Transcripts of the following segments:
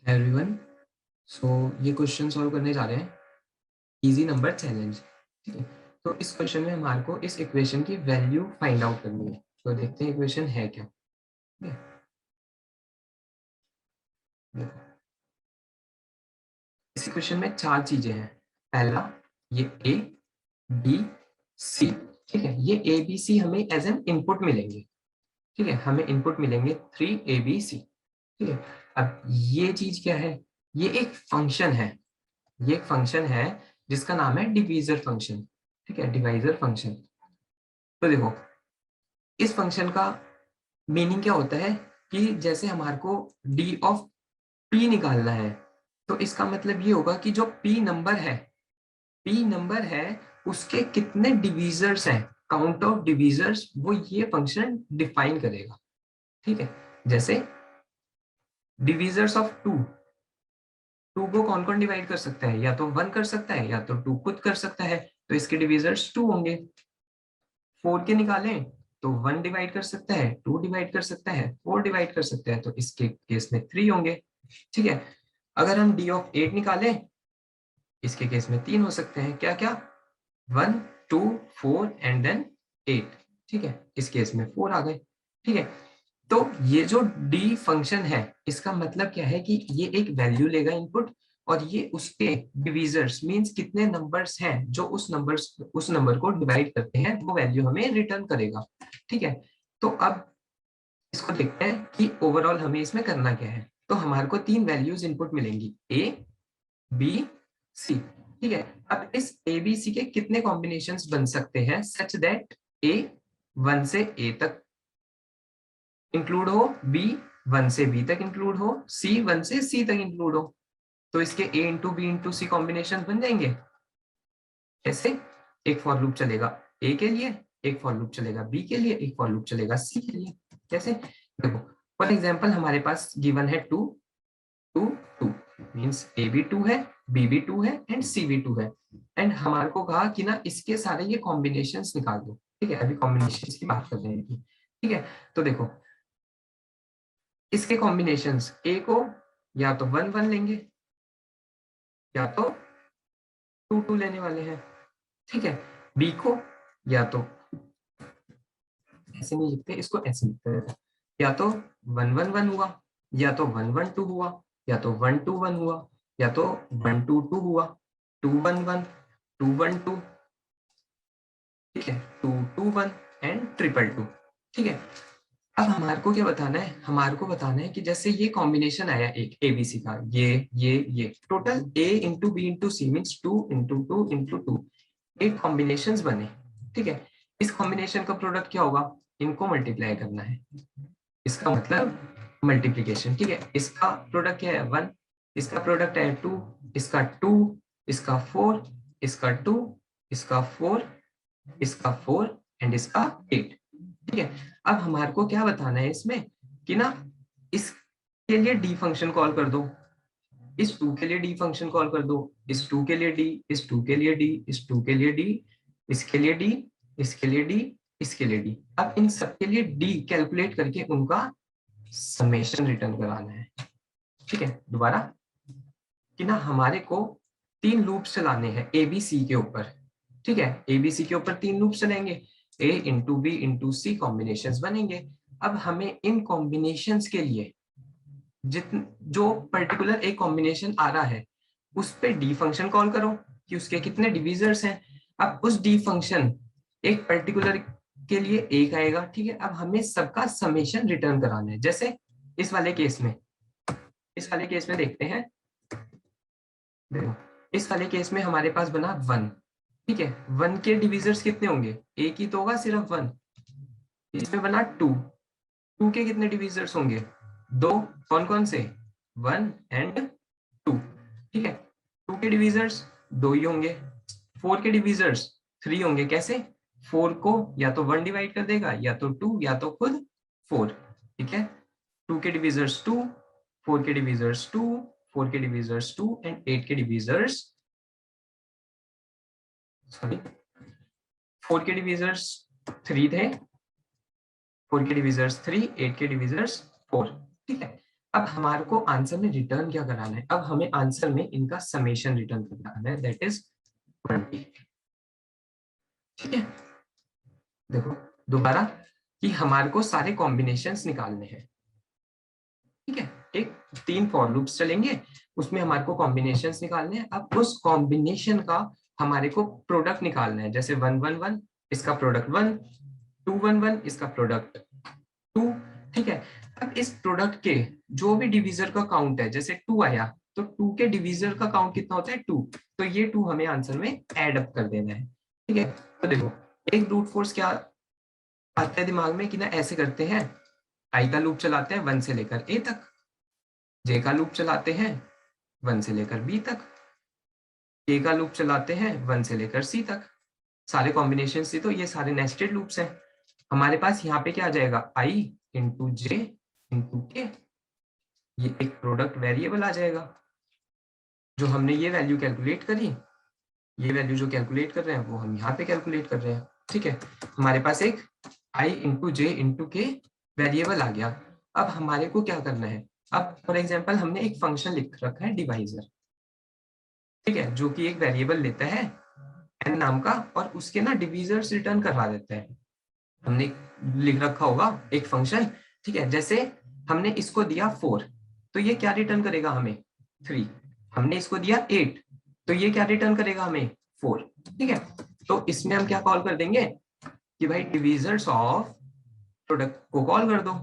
Everyone, सो ये question solve करने जा रहे हैं इजी नंबर चैलेंज। ठीक है, तो इस क्वेश्चन में हमारे को इस इक्वेशन की वैल्यू फाइंड आउट करनी है। तो देखते हैं इक्वेशन है क्या। ठीक है, देखो इस इक्वेशन में चार चीजें हैं। पहला ये ए बी सी। ठीक है, ये ए बी सी हमें एज एन इनपुट मिलेंगे। ठीक है, हमें इनपुट मिलेंगे 3 ABC। ठीक है, अब ये चीज क्या है? ये एक फंक्शन है। ये एक फंक्शन है जिसका नाम है डिवीजर फंक्शन। ठीक है, डिवाइजर फंक्शन। तो देखो इस फंक्शन का मीनिंग क्या होता है कि जैसे हमारे को डी ऑफ पी निकालना है, तो इसका मतलब ये होगा कि जो पी नंबर है उसके कितने डिवीजर्स हैं, काउंट ऑफ डिवीजर्स, वो ये फंक्शन डिफाइन करेगा। ठीक है, जैसे डिवीजर्स ऑफ टू को कौन कौन डिवाइड कर सकता है? या तो 1 कर सकता है या तो 2 खुद कर सकता है, तो इसके डिवीजर्स 2 होंगे। 4 के निकालें तो 1 डिवाइड कर सकता है, 2 डिवाइड कर सकता है, 4 डिवाइड कर सकता है, तो इसके केस में 3 होंगे। ठीक है, अगर हम डी ऑफ 8 निकालें, इसके केस में 3 हो सकते हैं। क्या क्या? 1 2 4 एंड देन 8। ठीक है, इस केस में 4 आ गए। ठीक है, तो ये जो डी फंक्शन है इसका मतलब क्या है कि ये एक वैल्यू लेगा इनपुट, और ये उसके डिवीजर्स मींस कितने नंबर्स हैं जो उस नंबर को डिवाइड करते हैं, वो वैल्यू हमें रिटर्न करेगा। ठीक है, तो अब इसको देखते हैं कि ओवरऑल हमें इसमें करना क्या है। तो हमारे को 3 वैल्यूज इनपुट मिलेंगी, ए बी सी। ठीक है, अब इस ए बी सी के कितने कॉम्बिनेशंस बन सकते हैं सच दैट ए 1 से ए तक इंक्लूड हो, बी 1 से बी तक इंक्लूड हो, सी 1 से सी तक इंक्लूड हो। तो इसके ए इंटू बी इंटू सी कॉम्बिनेशन बन जाएंगे। ऐसे एक फॉर लूप चलेगा ए के लिए, एक फॉर लूप चलेगा बी के लिए, एक फॉर लूप चलेगा सी के लिए। कैसे? देखो फॉर एग्जांपल हमारे पास गिवन है 2 2 2 मींस ए भी 2 है, बी भी 2 है एंड सी भी 2 है। एंड हमारे को कहा कि ना इसके सारे ये कॉम्बिनेशंस निकाल दो। ठीक है, अभी कॉम्बिनेशंस की बात कर रहे हैं। ठीक है, तो देखो इसके कॉम्बिनेशंस, ए को या तो 1 1 लेंगे या तो 2 2 लेने वाले हैं। ठीक है, बी को या तो ऐसे नहीं लिखते, इसको ऐसे लिखते हैं, या तो 1 1 1 हुआ, या तो 1 1 2 हुआ, या तो 1 2 1 हुआ, या तो 1 2 2 हुआ, 2 1 1 2 1 2। ठीक है, 2 2 1 एंड ट्रिपल 2। ठीक है, अब हमारे को क्या बताना है? हमारे को बताना है कि जैसे ये कॉम्बिनेशन आया एक एबीसी का, ये total A into B into C means 2 into 2 into 2 8 combinations बने। ठीक है, इस कॉम्बिनेशन का प्रोडक्ट क्या होगा? इनको मल्टीप्लाई करना है, इसका मतलब मल्टीप्लीकेशन। ठीक है, इसका प्रोडक्ट क्या है? 1, इसका प्रोडक्ट है 2, इसका 2, इसका 4, इसका 2, इसका 4, इसका 4 एंड इसका 8। ठीक है, अब हमारे को क्या बताना है इसमें कि ना इसके लिए डी फंक्शन कॉल कर दो, इस 2 के लिए डी फंक्शन कॉल कर दो, इस 2 के लिए डी, इस 2 के लिए डी, इस 2 के लिए डी, इसके लिए डी, इसके लिए डी, इसके लिए डी। अब इन सब के लिए डी कैलकुलेट करके उनका समेशन रिटर्न कराना है। ठीक है, दोबारा कि ना हमारे को 3 लूप्स चलाने हैं एबीसी के ऊपर। ठीक है, एबीसी के ऊपर 3 लूप्स चलेंगे, ए इंटू बी इंटू सी कॉम्बिनेशन बनेंगे। अब हमें इन कॉम्बिनेशन के लिए जो पर्टिकुलर एक कॉम्बिनेशन आ रहा है उस पे डी फंक्शन कॉल करो कि उसके कितने डिवीजर्स हैं। अब उस डी फंक्शन एक पर्टिकुलर के लिए एक आएगा। ठीक है, अब हमें सबका समेशन रिटर्न कराना है। जैसे इस वाले केस में, देखते हैं। देखो इस वाले केस में हमारे पास बना 1। ठीक है, 1 के डिवीजर्स कितने होंगे? एक ही तो होगा, सिर्फ 1। इसमें बना 2, 2 के कितने डिवीजर्स होंगे? 2। कौन कौन से? 1 एंड 2। ठीक है, 2 के डिवीजर्स 2 ही होंगे। 4 के डिवीजर्स 3 होंगे। कैसे? 4 को या तो 1 डिवाइड कर देगा, या तो 2, या तो खुद 4। ठीक है, 2 के डिवीजर्स 2, 4 के डिवीजर्स 2, 4 के डिवीजर्स 2 एंड 8 के डिवीजर्स, सॉरी 4 के डिवीजर्स 3 थे, 4 के डिवीजर्स 3, 8 के डिवीजर्स 4। ठीक है, अब हमारे को आंसर में रिटर्न क्या कराना है, अब हमें आंसर में इनका समेशन रिटर्न कराना है, दैट इज 20। ठीक है, देखो दोबारा कि हमारे को सारे कॉम्बिनेशंस निकालने हैं। ठीक है, एक 3 फॉर लूप्स चलेंगे, उसमें हमारे को कॉम्बिनेशंस निकालने हैं। अब उस कॉम्बिनेशन का हमारे को प्रोडक्ट निकालना है, जैसे 111 इसका प्रोडक्ट 1, 211 इसका प्रोडक्ट 2। ठीक है, अब इस प्रोडक्ट के जो भी डिवीजर का काउंट है, जैसे 2 आया तो 2 के डिवीजर का काउंट कितना होता है 2, तो ये 2 हमें आंसर में ऐड अप कर देना है। ठीक है, तो देखो एक ब्रूट फोर्स क्या आता है दिमाग में कि ना ऐसे करते हैं, आई का लूप चलाते हैं 1 से लेकर ए तक, जे का लूप चलाते हैं 1 से लेकर बी तक, के का लूप चलाते हैं 1 से लेकर सी तक, सारे कॉम्बिनेशन से, तो ये सारे नेस्टेड लूप्स हैं। हमारे पास यहाँ पे क्या आ जाएगा, आई इंटू जे इंटू के, ये एक प्रोडक्ट वेरिएबल आ जाएगा। जो हमने ये वैल्यू कैलकुलेट करी, ये वैल्यू जो कैलकुलेट कर रहे हैं वो हम यहाँ पे कैलकुलेट कर रहे हैं। ठीक है, हमारे पास एक आई इंटू जे इंटू के वेरिएबल आ गया। अब हमारे को क्या करना है, अब फॉर एग्जाम्पल हमने एक फंक्शन लिख रखा है डिवाइजर, ठीक है, जो कि एक वेरिएबल लेता है एन नाम का और उसके ना डिविजर्स रिटर्न करवा देता है। हमने लिख रखा होगा एक फंक्शन, ठीक है, जैसे हमने इसको दिया 4 तो ये क्या रिटर्न करेगा हमें 3, हमने इसको दिया 8 तो ये क्या रिटर्न करेगा हमें 4। ठीक है, तो इसमें हम क्या कॉल कर देंगे कि भाई डिविजर्स ऑफ प्रोडक्ट को कॉल कर दो।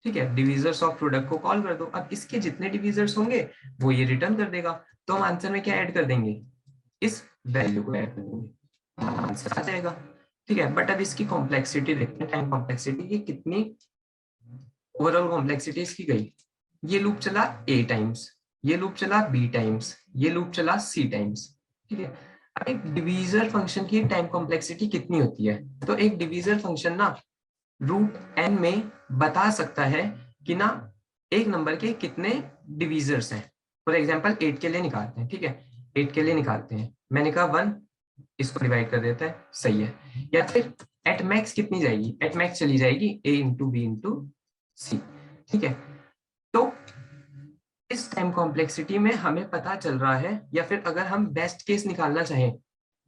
ठीक है, डिविजर्स ऑफ प्रोडक्ट को कॉल कर दो, अब इसके जितने डिविजर्स होंगे वो ये रिटर्न कर देगा, तो हम आंसर में क्या ऐड कर देंगे, इस वैल्यू को ऐड कर देंगे, आंसर आ जाएगा। ठीक है, बट अब इसकी कॉम्प्लेक्सिटी देखते हैं, टाइम कॉम्प्लेक्सिटी की कितनी ओवरऑल कॉम्प्लेक्सिटी इसकी गई। ये लूप चला ए टाइम्स, ये लूप चला बी टाइम्स, ये लूप चला सी टाइम्स। ठीक है, अब एक डिवीजर फंक्शन की टाइम कॉम्प्लेक्सिटी कितनी होती है, तो एक डिवीजर फंक्शन ना रूट एन में बता सकता है कि ना एक नंबर के कितने डिवीजर्स हैं। फॉर एग्जांपल 8 के लिए निकालते हैं, ठीक है, 8 के लिए निकालते हैं, मैंने कहा 1 इसको डिवाइड कर देता है, सही है। या फिर एट मैक्स कितनी जाएगी, एट मैक्स चली जाएगी ए इंटू बी इंटू सी। ठीक है, तो इस टाइम कॉम्प्लेक्सिटी में हमें पता चल रहा है, या फिर अगर हम बेस्ट केस निकालना चाहें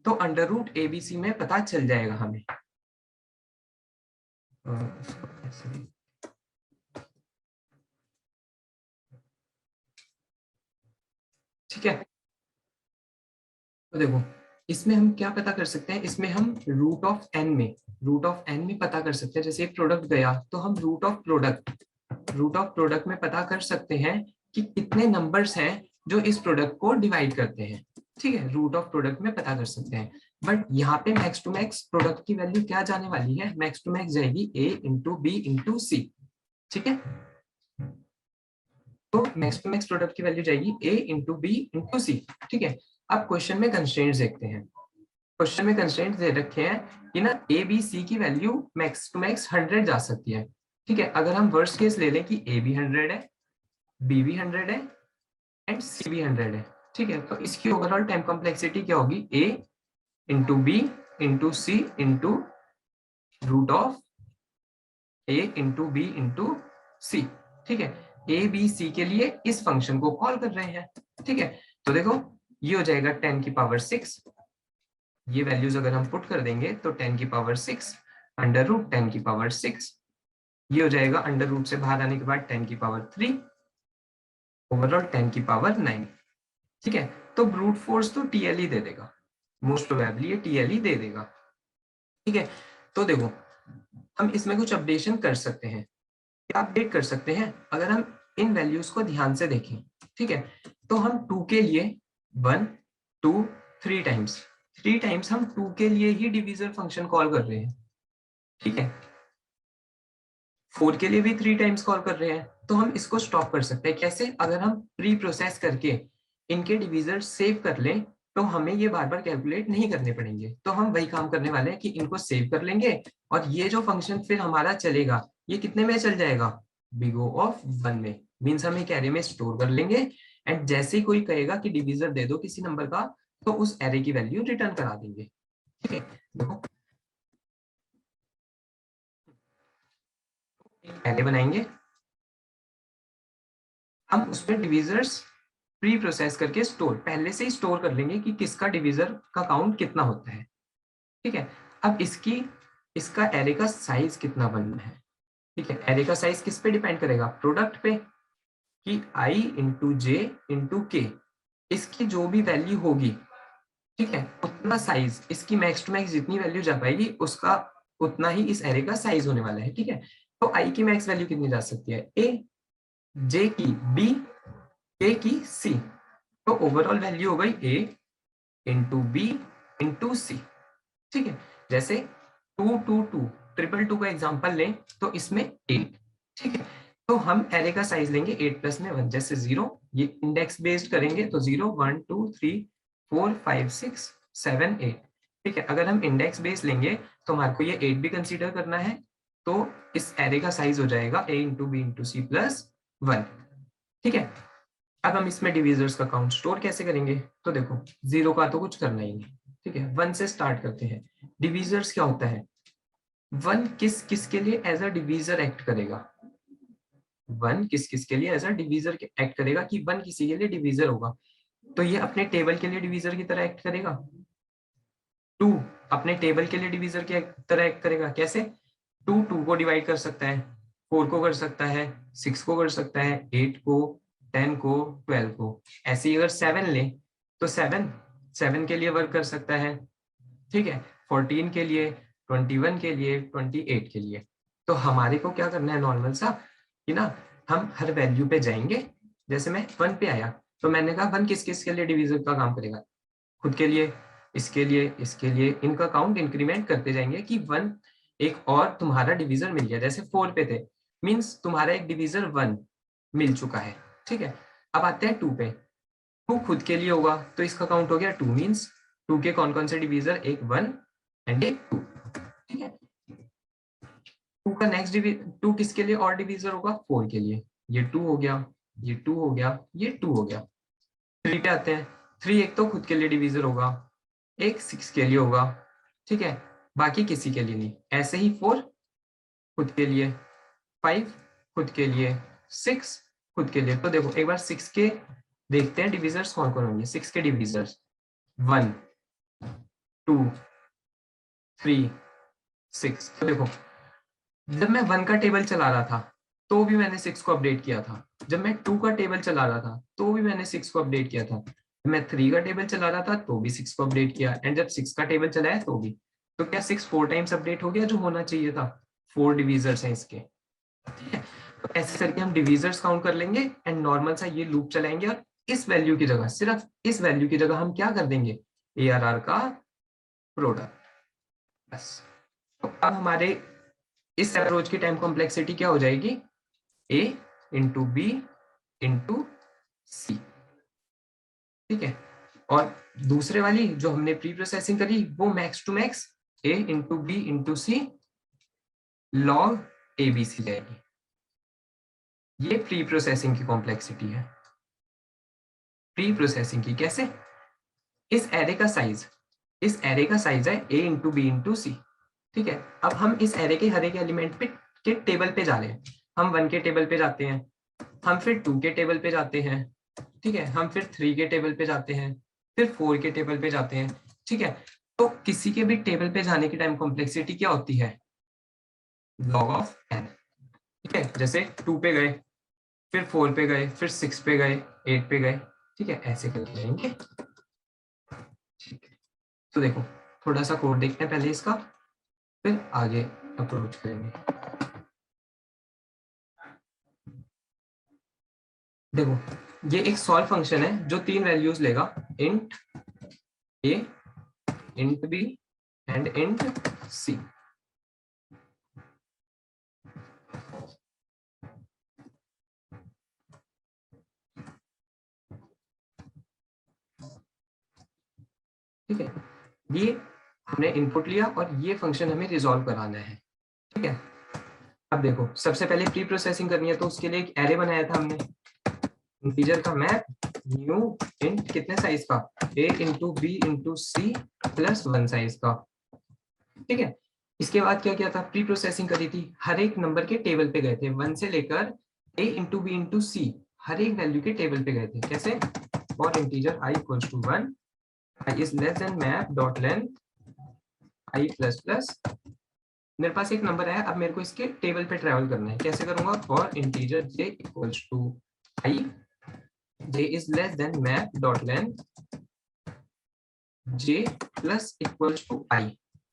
तो अंडर रूट एबीसी में पता चल जाएगा हमें। ठीक है, तो देखो इसमें हम क्या पता कर सकते हैं, इसमें हम रूट ऑफ एन में पता कर सकते हैं। जैसे एक प्रोडक्ट गया तो हम रूट ऑफ प्रोडक्ट में पता कर सकते हैं कि कितने नंबर्स हैं जो इस प्रोडक्ट को डिवाइड करते हैं। ठीक है, रूट ऑफ प्रोडक्ट में पता कर सकते हैं, बट यहाँ पे मैक्स टू मैक्स प्रोडक्ट की वैल्यू क्या जाने वाली है, मैक्स टू मैक्स जाएगी ए इंटू बी इंटू सी। ठीक है, तो मैक्स टू मैक्स प्रोडक्ट की वैल्यू जाएगी ए इंटू बी इंटू सी। ठीक है, अब क्वेश्चन में कंस्ट्रेंट्स देखते हैं। क्वेश्चन में कंस्ट्रेंट्स दे रखे हैं कि ना ए बी सी की वैल्यू मैक्स टू मैक्स 100 जा सकती है। ठीक है, अगर हम वर्स्ट केस ले लें कि ए भी 100 है, बी भी 100 है एंड सी भी 100 है। ठीक है, तो इसकी ओवरऑल टाइम कॉम्प्लेक्सिटी क्या होगी, A into B into C into root of A into B into C. ठीक है, ए बी सी के लिए इस फंक्शन को कॉल कर रहे हैं। ठीक है, तो देखो ये हो जाएगा 10 की पावर 6, ये वैल्यूज अगर हम पुट कर देंगे तो 10 की पावर 6 अंडर रूट 10 की पावर 6, ये हो जाएगा अंडर रूट से बाहर आने के बाद 10 की पावर 3 ओवरऑल 10 की पावर 9। ठीक है, तो ब्रूट फोर्स तो टीएल ही दे देगा, मोस्ट प्रोबेबली ये टीएल ही दे देगा। ठीक है, तो देखो हम इसमें कुछ अपडेशन कर सकते हैं, क्या अपडेट कर सकते हैं, अगर हम इन वैल्यूज को ध्यान से देखें। ठीक है, तो हम 2 के लिए 1 2 3 टाइम्स हम 2 के लिए ही डिवीजर फंक्शन कॉल कर रहे हैं। ठीक है, 4 के लिए भी 3 टाइम्स कॉल कर रहे हैं, तो हम इसको स्टॉप कर सकते हैं। कैसे, अगर हम प्री प्रोसेस करके इनके डिवीजर सेव कर लें तो हमें ये बार बार कैलकुलेट नहीं करने पड़ेंगे। तो हम वही काम करने वाले हैं कि इनको सेव कर लेंगे और ये जो फंक्शन फिर हमारा चलेगा ये कितने में चल जाएगा, बिग ओ ऑफ 1 में, मीन्स हम एक एरे में स्टोर कर लेंगे एंड जैसे ही कोई कहेगा कि डिवीजर दे दो किसी नंबर का तो उस एरे की वैल्यू रिटर्न करा देंगे। ठीक है, देखो एरे बनाएंगे, हम उसमें डिविजर्स प्री प्रोसेस करके स्टोर पहले से ही स्टोर कर लेंगे कि किसका डिविजर का काउंट कितना होता है, ठीक है। अब इसका एरे का साइज कितना बनना है, ठीक है। एरे का साइज किस पे डिपेंड करेगा, प्रोडक्ट पे, कि i इंटू जे इंटू के, इसकी जो भी वैल्यू होगी, ठीक है, उतना साइज, इसकी मैक्स टू मैक्स जितनी वैल्यू जा पाएगी उसका उतना ही इस एरे का साइज होने वाला है, ठीक है। तो i की मैक्स वैल्यू कितनी जा सकती है, a, j की b, k की c। तो ओवरऑल वैल्यू हो गई a into B into C, ठीक है। जैसे 2 2 2 ट्रिपल 2 का एग्जांपल लें तो इसमें 8, ठीक है। तो हम एरे का साइज लेंगे 8 प्लस में 1, जैसे 0, ये इंडेक्स बेस्ड करेंगे तो 0 1 2 3 4 5 6 7 8, ठीक है। अगर हम इंडेक्स बेस्ड लेंगे तो हमारे को ये 8 भी कंसीडर करना है, तो इस एरे का साइज हो जाएगा a into B into C plus 1, ठीक है। अब हम इसमें डिविजर्स का काउंट स्टोर कैसे करेंगे, तो देखो 0 का तो कुछ करना ही नहीं, ठीक है। 1 से स्टार्ट करते हैं। डिविजर्स क्या होता है, 1 किस किस के लिए एज अ डिवीजर एक्ट करेगा, 1 किस किस के लिए एज अ डिवीजर एक्ट करेगा, कि 1 किसी के लिए डिवीजर होगा, तो ये अपने टेबल के लिए डिवीजर की तरह एक्ट करेगा। 2 अपने टेबल के लिए डिवीजर की तरह एक्ट करेगा, कैसे, 2 2 को डिवाइड कर सकता है, 4 को कर सकता है, 6 को कर सकता है, 8 को, 10 को, 12 को। ऐसे ही अगर 7 ले तो 7 के लिए वर्क कर सकता है, ठीक है, 14 के लिए, 21 के लिए, 28 के लिए। तो हमारे को क्या करना है नॉर्मल सा, कि ना हम हर वैल्यू पे जाएंगे। जैसे मैं 1 पे आया तो मैंने कहा 1 किस किस के लिए डिवीजर का काम करेगा, खुद के लिए, इसके लिए, इसके लिए, इनका काउंट इंक्रीमेंट करते जाएंगे कि 1 एक और तुम्हारा डिवीजर मिल गया। जैसे 4 पे थे, मींस तुम्हारा एक डिवीजर 1 मिल चुका है, ठीक है। अब आते हैं 2 पे, 2 खुद के लिए होगा तो इसका काउंट हो गया 2, मींस 2 के कौन कौन से डिवीजर, एक 1 एंड एक 2, ठीक है। 2 का नेक्स्ट 2 किसके लिए और डिवीजर होगा, 4 के लिए, ये 2 हो गया, ये 2 हो गया, ये 2 हो गया। 3 पे आते हैं, 3 एक तो खुद के लिए डिवीजर होगा, एक 6 के लिए होगा, ठीक है, बाकी किसी के लिए नहीं। ऐसे ही 4 खुद के लिए, 5 खुद के लिए, 6 खुद के लिए। तो देखो एक बार 6 के देखते हैं डिवीजर्स कौन कौन होंगे। 6 के डिवीजर्स 1 2 3 6। तो देखो जब मैं 1 का टेबल चला रहा था तो भी मैंने 6 को अपडेट किया था, जब मैं 2 का टेबल चला रहा था तो भी मैंने 6 को अपडेट किया था, जब मैं 3 का टेबल चला रहा था तो भी 6 को अपडेट किया, एंड जब 6 का टेबल चलाया तो भी। तो क्या 6 4 टाइम्स अपडेट हो गया जो होना चाहिए था, 4 डिवीजर्स हैं इसके, ठीक है। तो ऐसे करके हम डिवीजर्स काउंट कर लेंगे एंड नॉर्मल सा ये लूप चलाएंगे, और इस वैल्यू की जगह, सिर्फ इस वैल्यू की जगह हम क्या कर देंगे, ARR का प्रोडक्ट, बस। तो अब हमारे इस अप्रोच की टाइम कॉम्प्लेक्सिटी क्या हो जाएगी, A into B into C, ठीक है। और दूसरे वाली जो हमने प्री प्रोसेसिंग करी वो max to max A into B into C log ABC जाएगी। ये प्री प्रोसेसिंग की कॉम्प्लेक्सिटी है। प्री प्रोसेसिंग की कैसे, इस एरे का साइज है A into B into C, ठीक है। अब हम इस एरे के हर एक एलिमेंट पे के टेबल पे जा रहे हैं, हम 1 के टेबल पे जाते हैं, हम फिर 2 के टेबल पे जाते हैं, ठीक है, हम फिर 3 के टेबल पे जाते हैं, फिर 4 के टेबल पे जाते हैं, ठीक है। तो किसी के भी टेबल पे जाने की टाइम कॉम्प्लेक्सिटी क्या होती है, log ऑफ n, ठीक है। जैसे 2 पे गए, फिर 4 पे गए, फिर 6 पे गए, 8 पे गए, ठीक है, ऐसे करके जाएंगे, ठीक है। तो देखो थोड़ा सा कोड देखते हैं पहले इसका, फिर आगे अप्रोच करेंगे। देखो ये एक सॉल्व फंक्शन है जो 3 वैल्यूज लेगा, int a, int b and int c। ठीक है, ये हमने इनपुट लिया और ये फंक्शन हमें रिजॉल्व कराना है, ठीक है। अब देखो सबसे पहले प्री प्रोसेसिंग करनी है तो उसके लिए एक एरे बनाया था हमने, इंटीजर का मैप न्यू इंट कितने साइज का, a into B into C plus 1 size का, ठीक है। इसके बाद क्या किया था, प्री प्रोसेसिंग करी थी, हर एक नंबर के टेबल पे गए थे, 1 से लेकर a into B into C हर एक वैल्यू के टेबल पे गए थे। कैसे? For integer i equals to 1, i is less than map dot length i plus plus, मेरे पास एक नंबर है, अब मेरे को इसके टेबल पे ट्रैवल करना है। कैसे करूंगा? For integer j equals to i, j is less than map dot length j plus equals to i।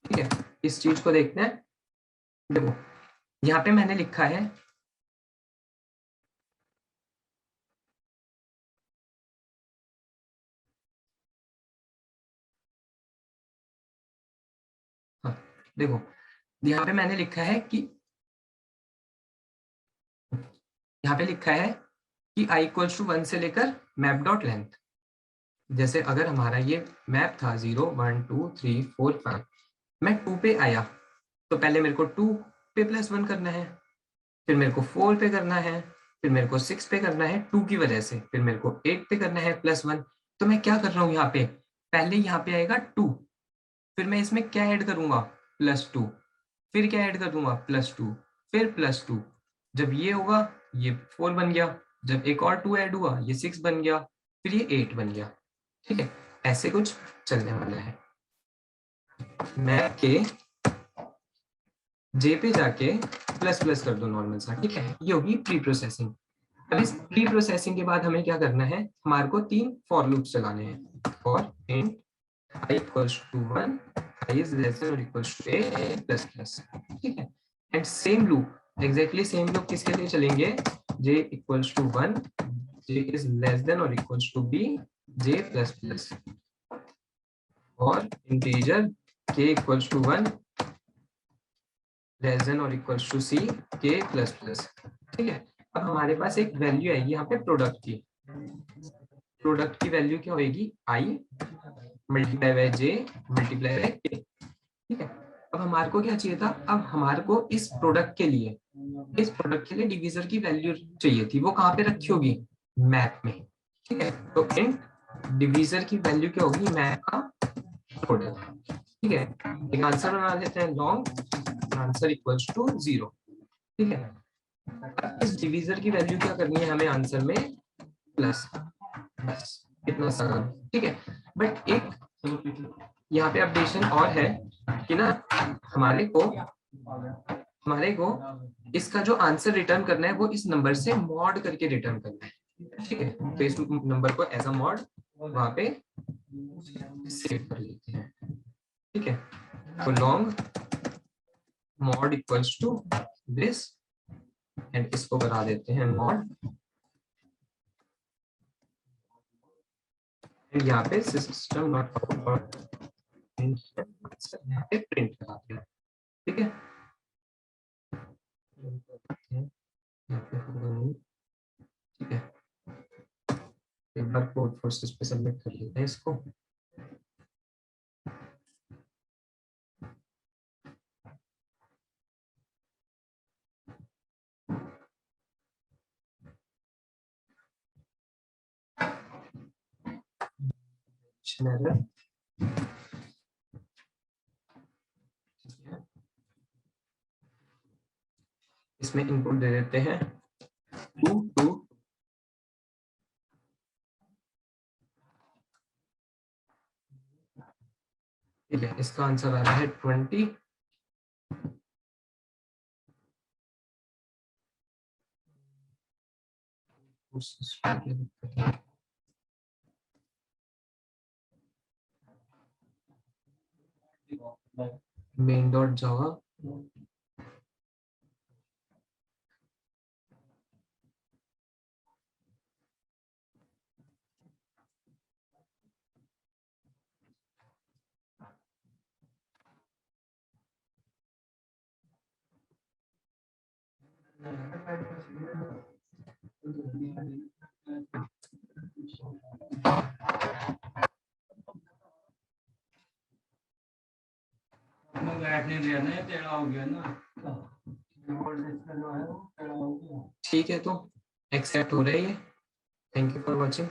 ठीक है, इस चीज को देखते हैं। देखो यहाँ पे मैंने लिखा है हाँ, देखो यहाँ पे मैंने लिखा है कि यहाँ पे लिखा है कि i इक्वल्स टू 1 से लेकर मैप डॉट लेंथ। जैसे अगर हमारा ये मैप था 0 1 2 3 4 5, मैं 2 पे आया तो पहले मेरे को 2 पे प्लस 1 करना है, फिर मेरे को 4 पे करना है, फिर मेरे को 6 पे करना है 2 की वजह से, फिर मेरे को 8 पे करना है प्लस 1। तो मैं क्या कर रहा हूँ यहाँ पे? पहले यहाँ पे आएगा 2, फिर मैं इसमें क्या ऐड करूंगा? प्लस 2, फिर क्या ऐड कर दूंगा? प्लस 2, फिर प्लस 2। जब ये होगा ये 4 बन गया, जब एक और 2 ऐड हुआ ये 6 बन गया, फिर ये 8 बन गया। ठीक है, ऐसे कुछ चलने वाला है। मैप के जे पे जाके प्लस प्लस कर दो नॉर्मल सा। ठीक है, ये होगी प्री प्रोसेसिंग। अब इस प्री प्रोसेसिंग के बाद हमें क्या करना है? हमारे को 3 फॉर लूप्स चलाने हैं। For int i equals to 1, i is less than और equals to a plus plus. ठीक है, and same loop, exactly same loop किसके लिए चलेंगे? j equals to 1, j is less than और equals to b, j plus plus. और integer k equals to 1 less than और equals to c, k plus plus. ठीक है, अब हमारे पास एक वैल्यू है यहाँ पे प्रोडक्ट की। प्रोडक्ट की वैल्यू क्या होगी? i multiply by j multiply by k। ठीक है, अब हमारे को क्या चाहिए था? अब हमारे को इस प्रोडक्ट के लिए डिवीजर की वैल्यू चाहिए थी। वो कहाँ पे रखी होगी? मैप में। ठीक है, तो इन डिवीजर की वैल्यू क्या होगी? मैप का प्रोडक्ट। ठीक है, एक आंसर बना लेते हैं लॉन्ग आंसर इक्वल्स टू 0। ठीक है, इस डिवीजर की वैल्यू क्या करनी है हमें आंसर में? प्लस, बस इतना सा। ठीक है, बट एक यहाँ पे अपडेशन और है कि ना हमारे को इसका जो आंसर रिटर्न करना है वो इस नंबर से मॉड करके रिटर्न करना है। ठीक है, तो इस नंबर को एज अ मॉड वहां पे सेव कर लेते हैं। ठीक है, तो long mod equals to this, and इसको बना देते हैं मॉड, एंड यहाँ पे सिस्टम डॉट आउट यहाँ पे प्रिंट करा दिया। ठीक है, ठीक है, एक बार कोड फोर्सेस पे सबमिट कर लेते हैं इसको। इसमें इनपुट दे देते हैं 2 2। ठीक है, इसका आंसर आ रहा है 20। मेन डॉट जावा ठीक है, तो एक्सेप्ट हो रहा है ये। Thank you for watching.